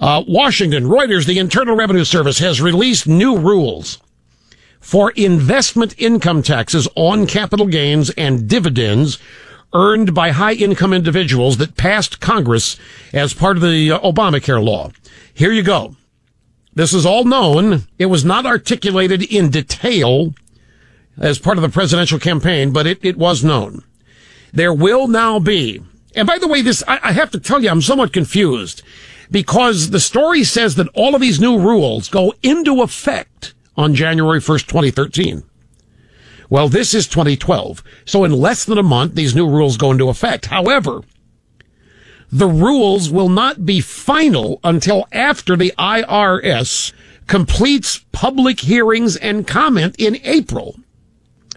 Washington, Reuters, the Internal Revenue Service has released new rules for investment income taxes on capital gains and dividends earned by high-income individuals that passed Congress as part of the Obamacare law. Here you go. This is all known. It was not articulated in detail as part of the presidential campaign, but it was known. There will now be, and by the way, I have to tell you, I'm somewhat confused because the story says that all of these new rules go into effect on January 1st, 2013. Well, this is 2012. So in less than a month, these new rules go into effect. However, the rules will not be final until after the IRS completes public hearings and comment in April.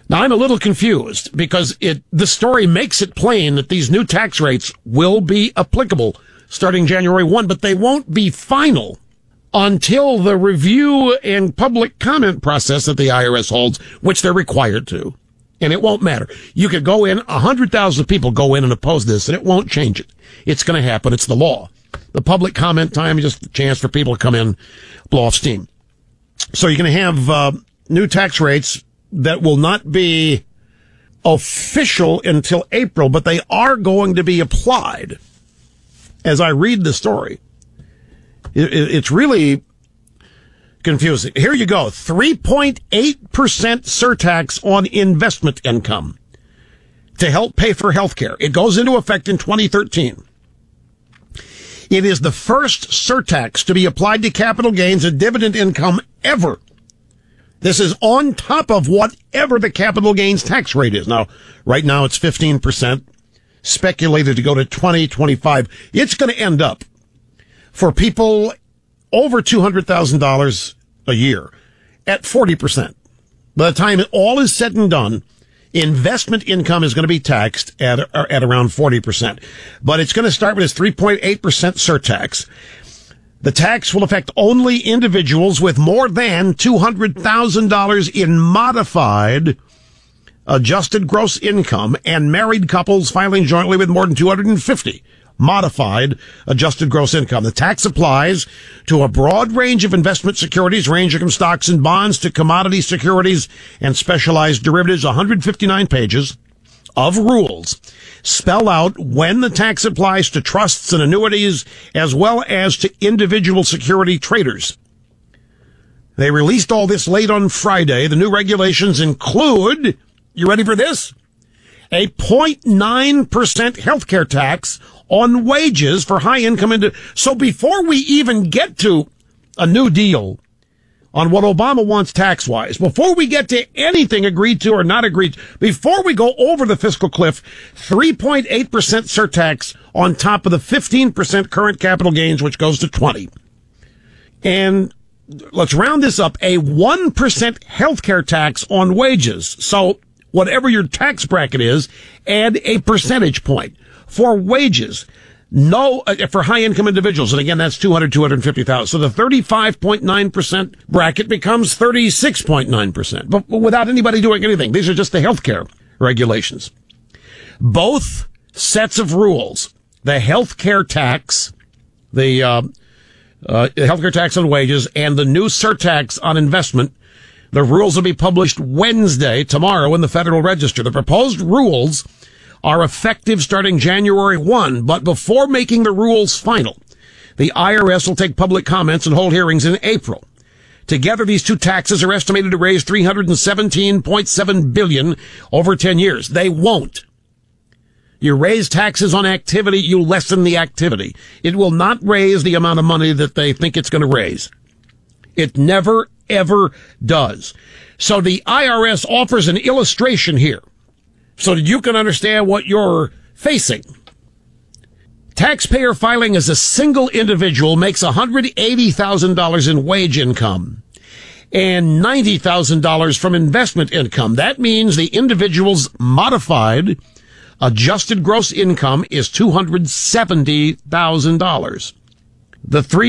Now, I'm a little confused because the story makes it plain that these new tax rates will be applicable starting January 1, but they won't be final until the review and public comment process that the IRS holds, which they're required to. And it won't matter. You could go in, 100,000 people go in and oppose this, and it won't change it. It's going to happen. It's the law. The public comment time is just a chance for people to come in, blow off steam. So you're going to have new tax rates that will not be official until April, but they are going to be applied. As I read the story, it's really confusing. Here you go. 3.8% surtax on investment income to help pay for health care. It goes into effect in 2013. It is the first surtax to be applied to capital gains and dividend income ever. This is on top of whatever the capital gains tax rate is. Now, right now it's 15%, speculated to go to 20, 25. It's going to end up for people over $200,000 a year at 40%. By the time all is said and done, investment income is going to be taxed at around 40%. But it's going to start with this 3.8% surtax. The tax will affect only individuals with more than $200,000 in modified adjusted gross income and married couples filing jointly with more than $250,000 modified adjusted gross income. The tax applies to a broad range of investment securities, ranging from stocks and bonds to commodity securities and specialized derivatives. 159 pages of rules spell out when the tax applies to trusts and annuities as well as to individual security traders. They released all this late on Friday. The new regulations include, you ready for this? A 0.9% healthcare tax on wages for high-income. So before we even get to a new deal on what Obama wants tax-wise, before we get to anything agreed to or not agreed, before we go over the fiscal cliff, 3.8% surtax on top of the 15% current capital gains, which goes to 20. And let's round this up, a 1% healthcare tax on wages. So whatever your tax bracket is, add a percentage point. For wages, for high-income individuals, and again, that's $250,000. So the 35.9% bracket becomes 36.9%, but without anybody doing anything. These are just the healthcare regulations. Both sets of rules, the healthcare tax, the healthcare tax on wages, and the new surtax on investment, the rules will be published Wednesday, tomorrow, in the Federal Register. The proposed rules are effective starting January 1, but before making the rules final, the IRS will take public comments and hold hearings in April. Together, these two taxes are estimated to raise $317.7 billion over 10 years. They won't. You raise taxes on activity, you lessen the activity. It will not raise the amount of money that they think it's going to raise. It never, ever does. So the IRS offers an illustration here so that you can understand what you're facing. Taxpayer filing as a single individual makes $180,000 in wage income and $90,000 from investment income. That means the individual's modified adjusted gross income is $270,000.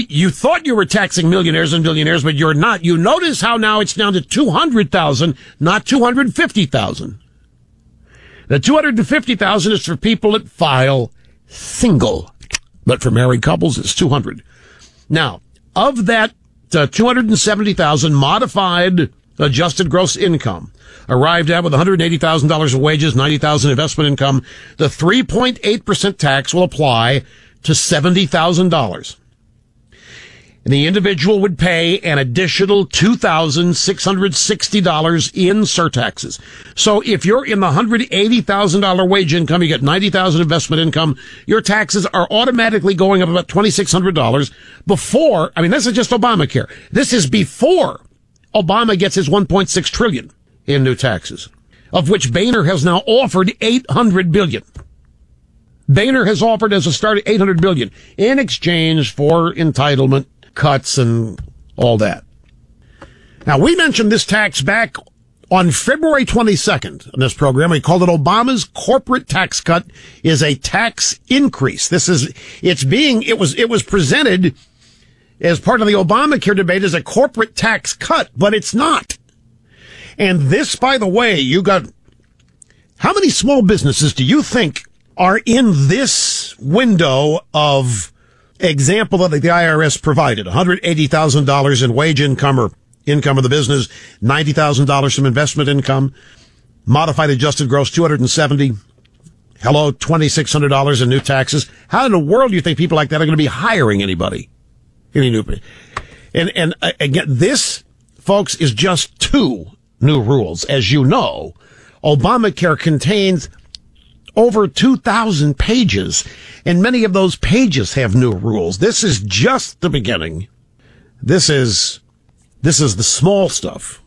You thought you were taxing millionaires and billionaires, but you're not. You notice how now it's down to $200,000, not $250,000. The $250,000 is for people that file single, but for married couples, it's $200,000. Now, of that 270,000 modified adjusted gross income, arrived at with $180,000 of wages, $90,000 investment income, the 3.8% tax will apply to $70,000. And the individual would pay an additional $2,660 in surtaxes. So if you're in the $180,000 wage income, you get $90,000 investment income, your taxes are automatically going up about $2,600 before, this is just Obamacare. This is before Obama gets his $1.6 trillion in new taxes, of which Boehner has now offered $800 billion. Boehner has offered as a start $800 billion in exchange for entitlement cuts and all that. Now, we mentioned this tax back on February 22nd in this program. We called it Obama's corporate tax cut is a tax increase. It was presented as part of the Obamacare debate as a corporate tax cut, but it's not. And this, by the way, how many small businesses do you think are in this window of example that the IRS provided? $180,000 in wage income or income of the business, $90,000 from investment income, modified adjusted gross $270,000. Hello, $2,600 in new taxes. How in the world do you think people like that are going to be hiring anybody? Any new? And again, this, folks, is just two new rules. As you know, Obamacare contains over 2,000 pages, and many of those pages have new rules. This is just the beginning. This is the small stuff.